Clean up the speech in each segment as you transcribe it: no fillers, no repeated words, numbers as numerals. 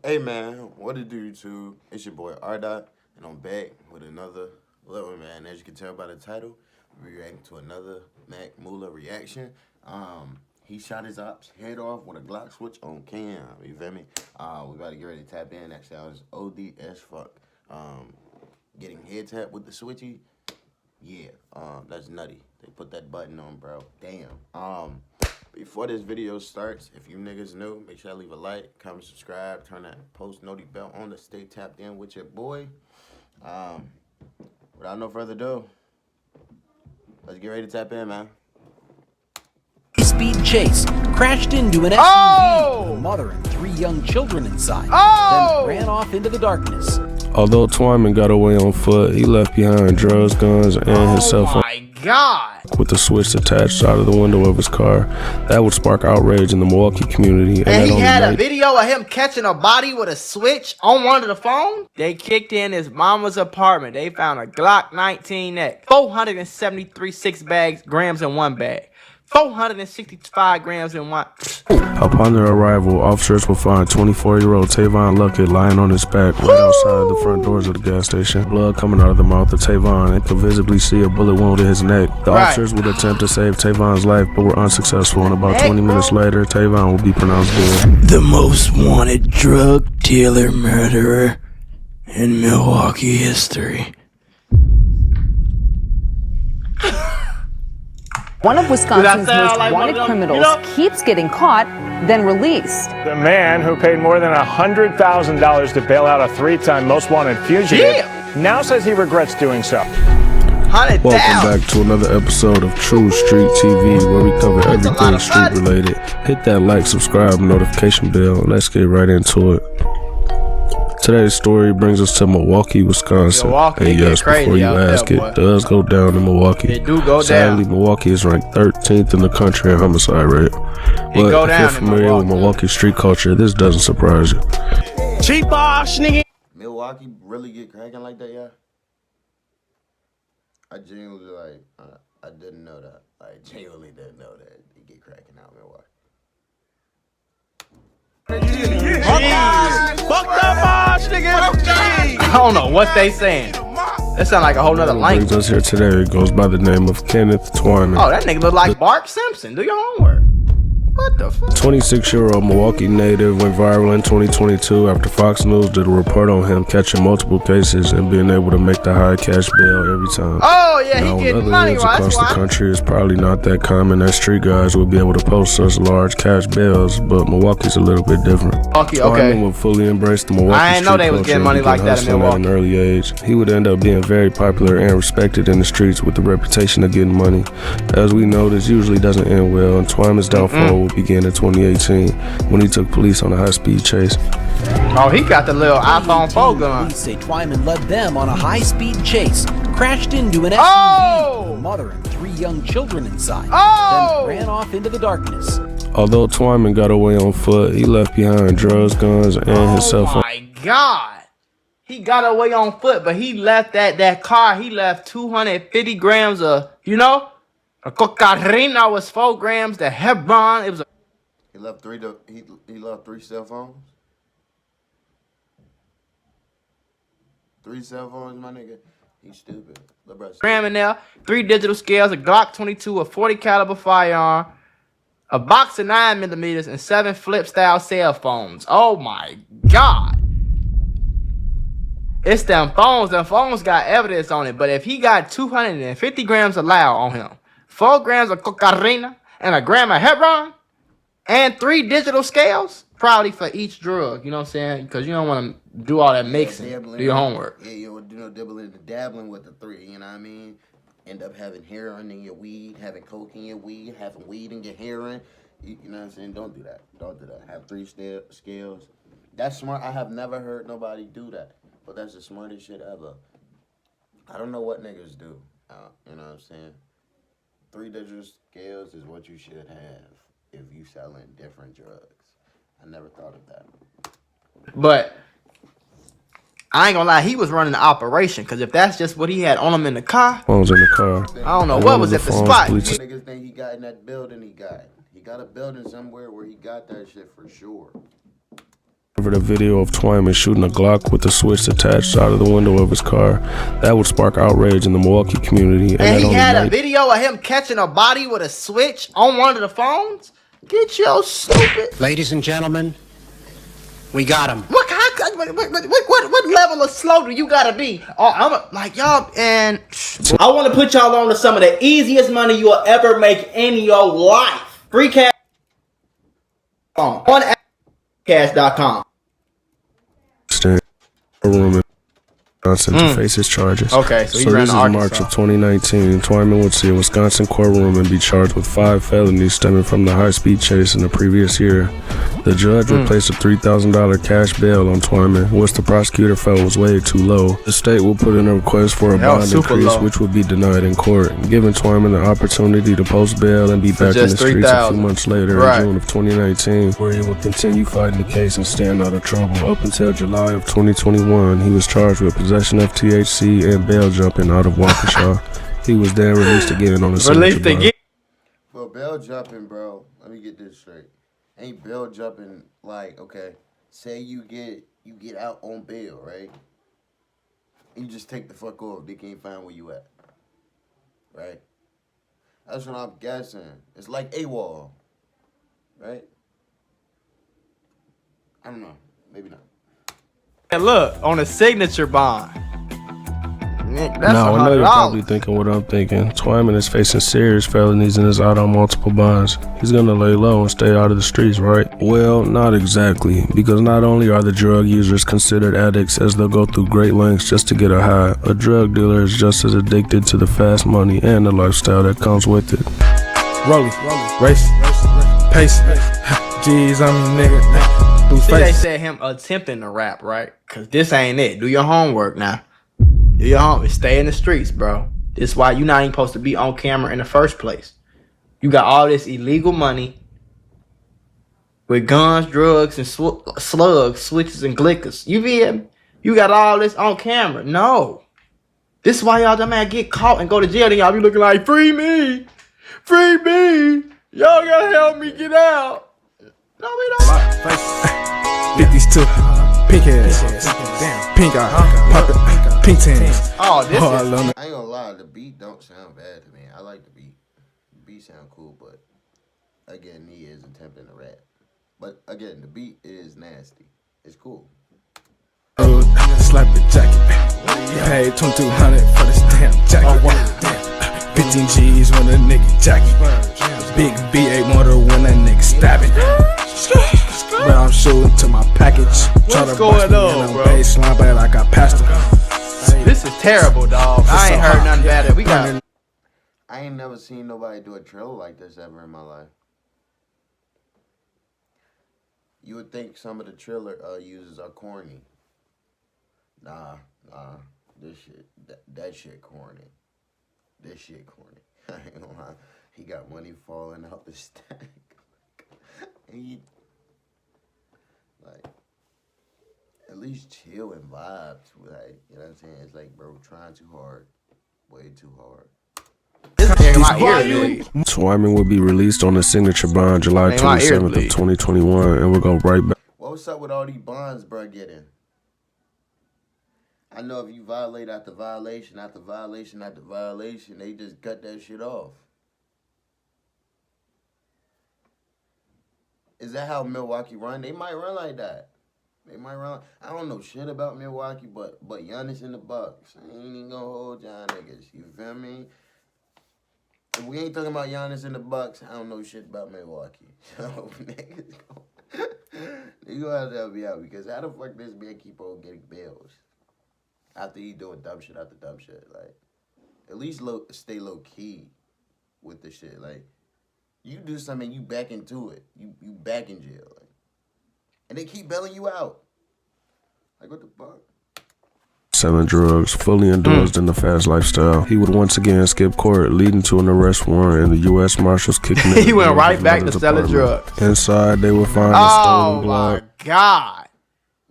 Hey man, what it do YouTube? It's your boy R-Dot, and I'm back with another little man. As you can tell by the title, we're reacting to another Mac Mula reaction. He shot his ops head off with a Glock switch on cam. You feel me? We about to get ready to tap in. That sounds OD as fuck. Getting head tapped with the switchy, yeah. That's nutty. They put that button on, bro. Damn. Before this video starts, if you niggas new, make sure I leave a like, comment, subscribe, turn that post noti bell on to stay tapped in with your boy. Without no further ado, let's get ready to tap in, man. Speed chase crashed into an SUV with a mother and 3 young children inside, then ran off into the darkness. Although Twyman got away on foot, he left behind drugs, guns, and his cell phone. Oh my God! With the switch attached out of the window of his car. That would spark outrage in the Milwaukee community. And he had a video of him catching a body with a switch on one of the phones. They kicked in his mama's apartment. They found a Glock 19X, 473 grams in one bag. 465 grams in one. Upon their arrival, officers will find 24-year-old Tavon Luckett lying on his back right outside the front doors of the gas station. Blood coming out of the mouth of Tavon, and could visibly see a bullet wound in his neck. The officers would attempt to save Tavon's life, but were unsuccessful, and about 20 minutes later, Tavon will be pronounced dead. The most wanted drug dealer murderer in Milwaukee history. One of Wisconsin's most wanted criminals keeps getting caught, then released. The man who paid more than $100,000 to bail out a 3-time most wanted fugitive now says he regrets doing so. Welcome back to another episode of True Street TV, where we cover everything street related. Hit that like, subscribe, notification bell. Let's get right into it. Today's story brings us to Milwaukee, Wisconsin. And yes, before you ask, it does go down in Milwaukee. It do go Sadly, down. Milwaukee is ranked 13th in the country in homicide rate. But if you're familiar with Milwaukee street culture, this doesn't surprise you. Cheap ass nigga. Milwaukee really get cracking like that, yeah? I genuinely, I didn't know that. I genuinely didn't know that they get cracking out in Milwaukee. Fuck that ass nigga. I don't know what they saying. That sound like a whole nother language. Brings us here today goes by the name of Kenneth Twyman. Oh, that nigga look like Bart Simpson. Do your homework. What the fuck? 26-year-old Milwaukee native went viral in 2022 after Fox News did a report on him catching multiple cases and being able to make the high cash bail every time. Oh yeah, now, he getting other money hoods right. across the country, it's probably not that common that street guys will be able to post such large cash bails, but Milwaukee's a little bit different. Okay. Twyman would fully embrace the Milwaukee I didn't know street they was getting money like that in Milwaukee. At an early age. He would end up being very popular and respected in the streets with the reputation of getting money. As we know, this usually doesn't end well, and Twyman's downfall will begin in 2018 when he took police on a high-speed chase. Oh, he got the little iPhone 4 gun. Police say Twyman led them on a high-speed chase, crashed into an SUV with a mother and 3 young children inside, then ran off into the darkness. Although Twyman got away on foot, he left behind drugs, guns, and his cell phone. Oh my God. He got away on foot, but he left that car. He left 250 grams of, a cocaine was 4 grams. The Hebron, it was a... He left he left 3 cell phones. 3 cell phones, my nigga. He's stupid. gram in there, 3 digital scales, a Glock 22, a 40 caliber firearm, a box of 9mm, and 7 flip style cell phones. Oh my God. It's them phones. Them phones got evidence on it. But if he got 250 grams of loud on him, 4 grams of cocaine, and a gram of Hebron, and 3 digital scales, probably for each drug, you know what I'm saying? Because you don't want to do all that mixing. Do your homework. Yeah, you know, dabbling with the 3, you know what I mean? End up having heroin in your weed, having coke in your weed, having weed in your heroin. You know what I'm saying? Don't do that. Don't do that. Have 3 scales. That's smart. I have never heard nobody do that. But that's the smartest shit ever. I don't know what niggas do. You know what I'm saying? 3 digital scales is what you should have if you selling different drugs. I never thought of that. But I ain't gonna lie, he was running the operation, because if that's just what he had on him in the car, Phones in the car. I don't know what was at the spot. Niggas think he got in that building he got. He got a building somewhere where he got that shit for sure. a video of Twyman shooting a Glock with the switch attached out of the window of his car. That would spark outrage in the Milwaukee community. And he had a video of him catching a body with a switch on one of the phones? Get your stupid. Ladies and gentlemen, we got him. What level of slow do you gotta be? Oh, I'm like, y'all, and I want to put y'all on to some of the easiest money you will ever make in your life. Free cash on cash.com. Wisconsin to face his charges. Okay, so this is March of 2019. Twyman would see a Wisconsin courtroom and be charged with 5 felonies stemming from the high-speed chase in the previous year. The judge would place a $3,000 cash bail on Twyman, which the prosecutor felt was way too low. The state will put in a request for a bond increase, which would be denied in court, giving Twyman the opportunity to post bail and be back in the streets a few months later in June of 2019, where he would continue fighting the case and stand out of trouble. Up until July of 2021, he was charged with possession of THC and bail jumping out of Waukesha. He was then released again on the signature bond. Well, bail jumping, bro, let me get this straight. Ain't bail jumping like, okay, say you get out on bail, right? And you just take the fuck off. They can't find where you at. Right? That's what I'm guessing. It's like AWOL. Right? I don't know. Maybe not. And look, on a signature bond. That's now, I know you're $100. probably thinking what I'm thinking. Twyman is facing serious felonies and is out on multiple bonds. He's gonna lay low and stay out of the streets, right? Well, not exactly, because not only are the drug users considered addicts as they'll go through great lengths just to get a high, a drug dealer is just as addicted to the fast money and the lifestyle that comes with it. Rollie, race, pace, G's on me, nigga. See, they said him attempting to rap, right? Cause this ain't it. Do your homework now. Do your homework. Stay in the streets, bro. This is why you're not even supposed to be on camera in the first place. You got all this illegal money with guns, drugs, and slugs, switches, and glickers. You feel me? You got all this on camera. No. This is why y'all dumb man get caught and go to jail. Then y'all be looking like, free me. Free me. Y'all gotta help me get out. No, we don't. 50s too. Pink ass. Pink eye. Pop it. Pink tans. Oh, this I ain't gonna lie, the beat don't sound bad to me. I like the beat. The beat sound cool, but again, he is attempting to rap. But again, the beat is nasty. It's cool. Slap the jacket. You paid $2,200 for this damn jacket. 15 G's when a nigga jacket. Big V8 motor when a nigga stabbing. But I'm shooting to my package. What's going on, bro? Baseline, but like I passed him. This is terrible, dog. I ain't heard nothing better. We got. I ain't never seen nobody do a trailer like this ever in my life. You would think some of the trailer users are corny. Nah. This shit, that shit corny. This shit corny. I ain't gonna lie. He got money falling out the stack. He, like, at least chill and vibe. Like, you know what I'm saying? It's like, bro, trying too hard. Way too hard. Twyman will be released on a signature bond July 27th of 2021, and we'll go right back. What's up with all these bonds, bro, getting? I know if you violate after violation, after violation, after violation, they just cut that shit off. Is that how Milwaukee run? They might run like that. They might run. I don't know shit about Milwaukee, but Giannis in the Bucks. I ain't even gonna hold y'all niggas. You feel me? If we ain't talking about Giannis in the Bucks, I don't know shit about Milwaukee. So niggas you gonna have to help me out, because how the fuck this man keep on getting bills after he doing dumb shit after dumb shit? Like, at least stay low key with the shit. Like, you do something, you back into it. You back in jail. Like, and they keep bailing you out. Like, what the fuck? 7 drugs, fully indulged in the fast lifestyle. He would once again skip court, leading to an arrest warrant, and the U.S. Marshals kicking in. He went right back to selling drugs. Inside, they would find a stolen Glock. Oh my God.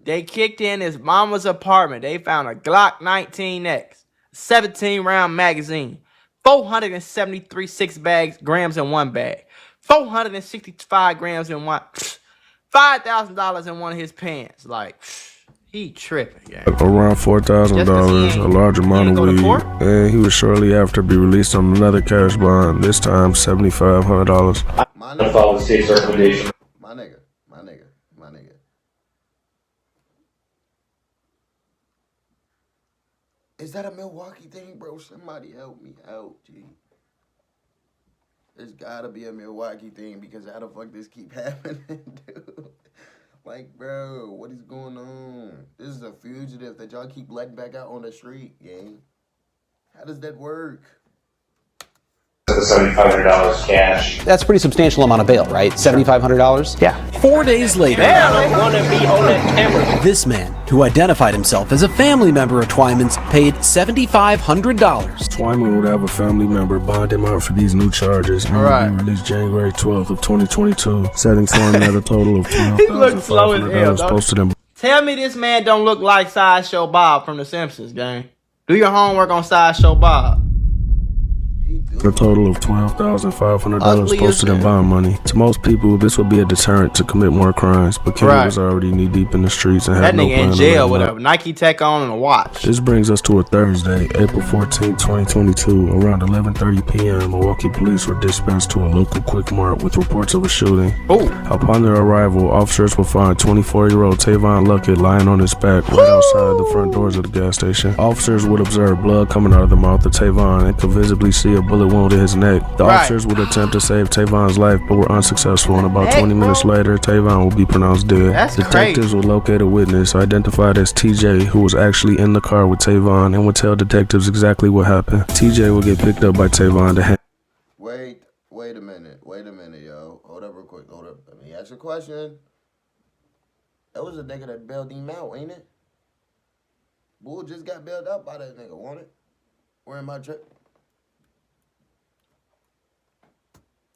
They kicked in his mama's apartment. They found a Glock 19X, 17-round magazine, 473 grams in one bag, 465 grams in one. $5,000 in one of his pants. Like, he tripping, yeah. Around $4,000, a large amount of weed, and he would shortly after be released on another cash bond, this time $7,500. My nigga, follow the state's recommendation. My nigga. Is that a Milwaukee thing, bro? Somebody help me out, G. There's gotta be a Milwaukee thing because how the fuck this keep happening, dude? Like, bro, what is going on? This is a fugitive that y'all keep letting back out on the street, gang. How does that work? $7,500 cash. That's a pretty substantial amount of bail, right? $7,500? Yeah. 4 days later, this man, who identified himself as a family member of Twyman's, paid $7,500. Twyman would have a family member bond him out for these new charges and will be released January 12th of 2022, setting Twyman at a total of $12,500 posted in. Tell me this man don't look like Sideshow Bob from The Simpsons, gang. Do your homework on Sideshow Bob. A total of $12,500 posted in bond money. To most people, this would be a deterrent to commit more crimes, but Kenny was already knee deep in the streets and had no plan. That nigga in jail with a Nike Tech on and a watch. This brings us to a Thursday, April 14, 2022. Around 11:30 p.m., Milwaukee police were dispatched to a local Quick Mart with reports of a shooting. Upon their arrival, officers will find 24-year-old Tavon Luckett lying on his back right outside the front doors of the gas station. Officers would observe blood coming out of the mouth of Tavon and could visibly see a bullet wound in his neck. The officers would attempt to save Tavon's life, but were unsuccessful, and about 20 minutes later, Tavon will be pronounced dead. Detectives will locate a witness identified as TJ, who was actually in the car with Tavon, and would tell detectives exactly what happened. TJ will get picked up by Tavon to hand. Wait a minute, yo. Hold up real quick, Let me ask you a question. That was a nigga that bailed him out, ain't it? Bull just got bailed out by that nigga, won't it? Where am I trip?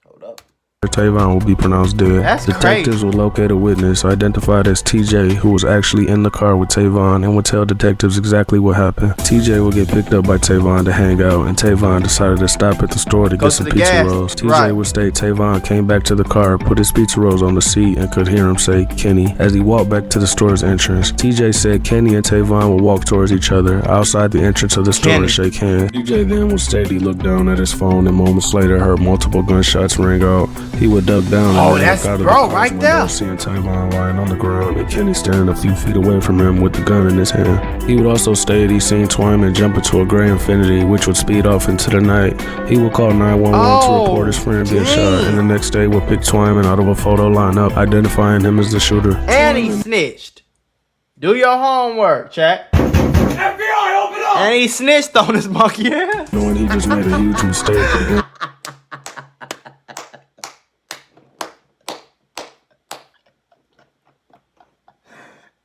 Hold up. Tavon will be pronounced dead. Detectives will locate a witness identified as TJ, who was actually in the car with Tavon, and would tell detectives exactly what happened. TJ will get picked up by Tavon to hang out, and Tavon decided to stop at the store to get some pizza rolls. TJ would state Tavon came back to the car, put his pizza rolls on the seat, and could hear him say Kenny as he walked back to the store's entrance. TJ said Kenny and Tavon will walk towards each other outside the entrance of the store and shake hands. TJ then would state he looked down at his phone and moments later heard multiple gunshots ring out. He would duck down and that's out of bro the right there. Seeing Tavon lying on the ground and Kenny standing a few feet away from him with the gun in his hand. He would also state he seen Twyman jump into a gray Infinity, which would speed off into the night. He would call 911 to report his friend being shot, and the next day would pick Twyman out of a photo lineup, identifying him as the shooter. And he snitched. Do your homework, chat. FBI, open up! And he snitched on his monkey ass. Knowing he just made a huge mistake.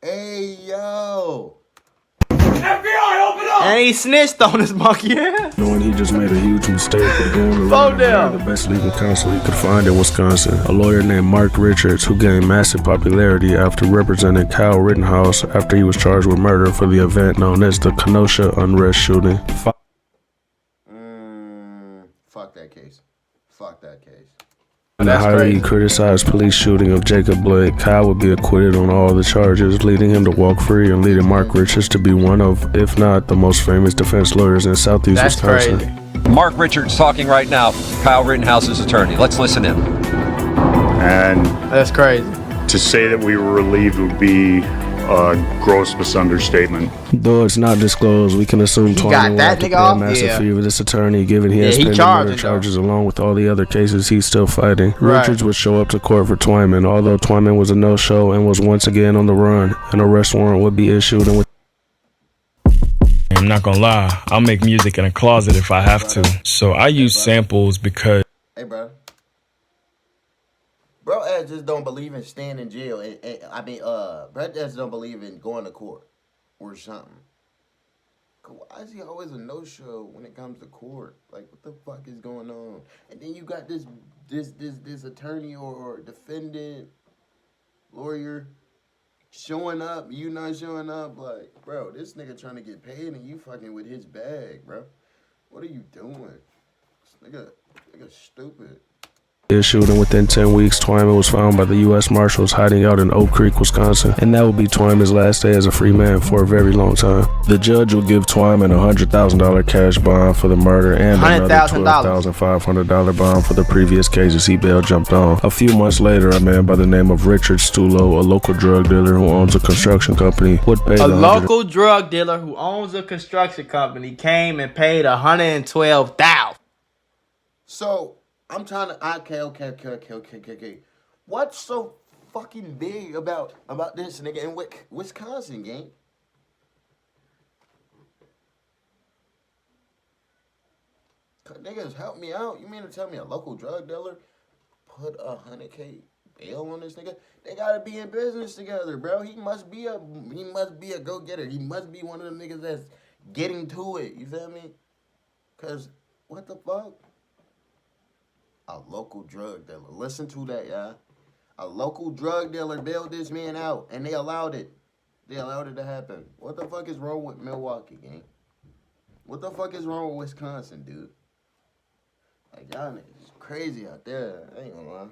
Hey, yo. FBI, open up! And he snitched on his monkey ass. Knowing he just made a huge mistake of going around the best legal counsel he could find in Wisconsin, a lawyer named Mark Richards, who gained massive popularity after representing Kyle Rittenhouse after he was charged with murder for the event known as the Kenosha Unrest shooting. Fuck that case. In the highly criticized police shooting of Jacob Blake, Kyle would be acquitted on all the charges, leading him to walk free and leading Mark Richards to be one of, if not the most famous defense lawyers in Southeast Wisconsin. Crazy. Mark Richards talking right now, Kyle Rittenhouse's attorney. Let's listen in. And that's crazy. To say that we were relieved would be a gross misunderstatement. Though it's not disclosed, we can assume Twyman will have to pay a massive fee with this attorney, given he has pending murder charges along with all the other cases he's still fighting. Richards would show up to court for Twyman, although Twyman was a no-show and was once again on the run. An arrest warrant would be issued and I'm not gonna lie, I'll make music in a closet if I have to. So I use samples because... Hey, bro. Bro ass just don't believe in staying in jail. Bro just don't believe in going to court or something. Why is he always a no-show when it comes to court? Like, what the fuck is going on? And then you got this attorney or defendant, lawyer showing up, you not showing up. Like, bro, this nigga trying to get paid and you fucking with his bag, bro. What are you doing? This nigga stupid. His shooting within 10 weeks, Twyman was found by the U.S. Marshals hiding out in Oak Creek, Wisconsin, and that will be Twyman's last day as a free man for a very long time. The judge will give Twyman a $100,000 cash bond for the murder and another $12,500 bond for the previous cases he bail jumped on. A few months later, a man by the name of Richard Stulo, a local drug dealer who owns a construction company, would pay local drug dealer who owns a construction company came and paid $112,000. So I'm trying to okay. What's so fucking big about this nigga in Wisconsin, gang? Niggas, help me out. You mean to tell me a local drug dealer put $100K bail on this nigga? They gotta be in business together, bro. He must be a go-getter. He must be one of them niggas that's getting to it. You feel me? Cause what the fuck? A local drug dealer. Listen to that, y'all. A local drug dealer bailed this man out, and they allowed it. They allowed it to happen. What the fuck is wrong with Milwaukee, gang? What the fuck is wrong with Wisconsin, dude? Like, y'all niggas crazy out there. I ain't gonna lie.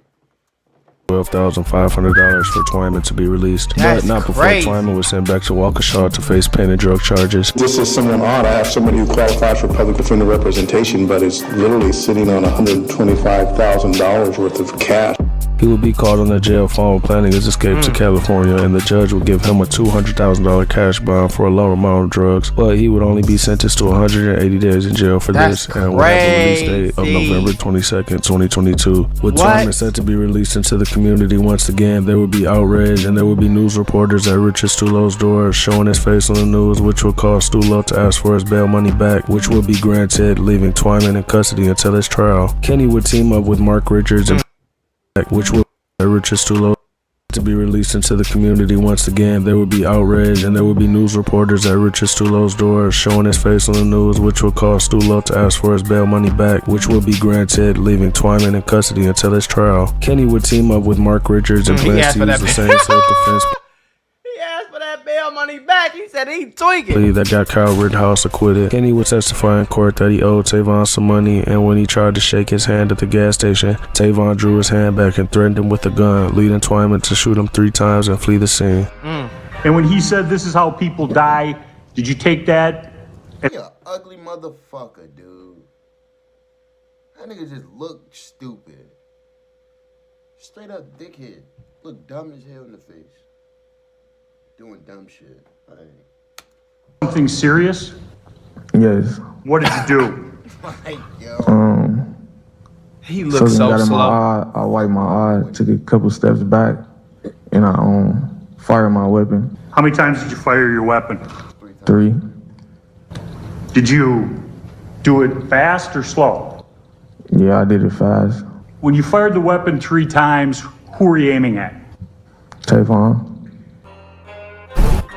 $12,500 for Twyman to be released, That's but not before crazy. Twyman was sent back to Waukesha to face pen and drug charges. This is somewhat odd. I have somebody who qualifies for public defender representation, but is literally sitting on $125,000 worth of cash. He will be called on the jail phone planning his escape to California, and the judge will give him a $200,000 cash bond for a low amount of drugs, but he would only be sentenced to 180 days in jail for That's this, and will have a release date of crazy. November 22nd, 2022. With Twyman set to be released into the community once again, there will be outrage, and there will be news reporters at Richard Stulo's door showing his face on the news, which will cause Stulo to ask for his bail money back, which will be granted, leaving Twyman in custody until his trial. Kenny would team up with Mark Richards and which will Richard Stulo to be released into the community once again. There will be outrage, and there will be news reporters at Richard Stulo's door showing his face on the news, which will cause Stulo to ask for his bail money back, which will be granted, leaving Twyman in custody until his trial. Kenny would team up with Mark Richards and plans to use the same self-defense He asked for that bail money back. He said he tweaking. that got Kyle Rittenhouse acquitted. Kenny would testify in court that he owed Tavon some money, and when he tried to shake his hand at the gas station, Tavon drew his hand back and threatened him with a gun, leading Twyman to shoot him 3 times and flee the scene. And when he said this is how people die, did you take that? He a ugly motherfucker, dude. That nigga just look stupid. Straight up dickhead. Look dumb as hell in the face. Doing dumb shit. Something serious? Yes. What did you do? Like, yo. He looks Something so got in slow. my eye. I wiped my eye, took a couple steps back, and I fired my weapon. How many times did you fire your weapon? 3. Did you do it fast or slow? Yeah, I did it fast. When you fired the weapon 3 times, who were you aiming at? Tavon.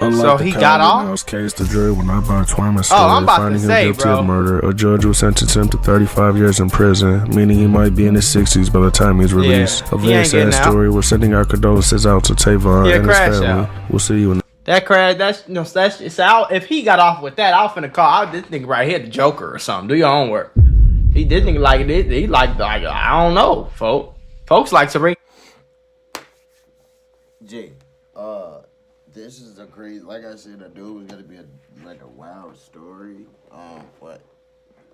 Unlike So the he Kyle got off? Rittenhouse case, the jury will not buy Twyman's I'm story, about to finding him say, guilty bro. of murder. A judge will sentence him to 35 years in prison, meaning he might be in his 60s by the time he's released. A he very ain't sad getting out. story. We're sending our condolences out to Tavon Yeah, and his Crashout. family. We'll see you in That crash, that's it's out. If he got off with that, I was finna call out this nigga right here, the Joker or something. Do your own work. This nigga like this. He like I don't know, folks like to bring. Jay, this is a crazy, like I said, the dude was gonna be a wild story. But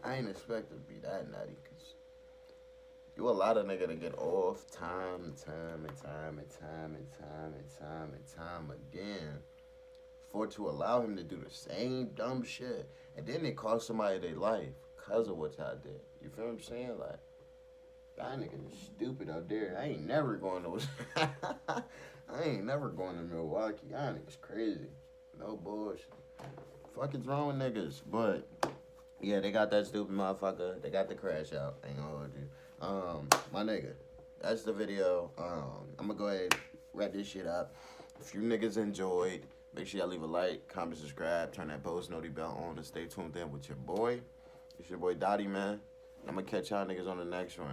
I ain't expect it to be that nutty, cause you a lot of nigga to get off time again for to allow him to do the same dumb shit, and then it cost somebody their life cause of what y'all did. You feel what I'm saying? Like, that nigga is stupid out there. I ain't never going to Milwaukee. Y'all niggas crazy. No bullshit. Fuck is wrong with niggas? But yeah, they got that stupid motherfucker. They got the crash out. Ain't gonna hold you. My nigga, that's the video. I'm gonna go ahead and wrap this shit up. If you niggas enjoyed, make sure y'all leave a like, comment, subscribe, turn that post noti bell on, and stay tuned in with your boy. It's your boy Dottie, man. I'm gonna catch y'all niggas on the next one.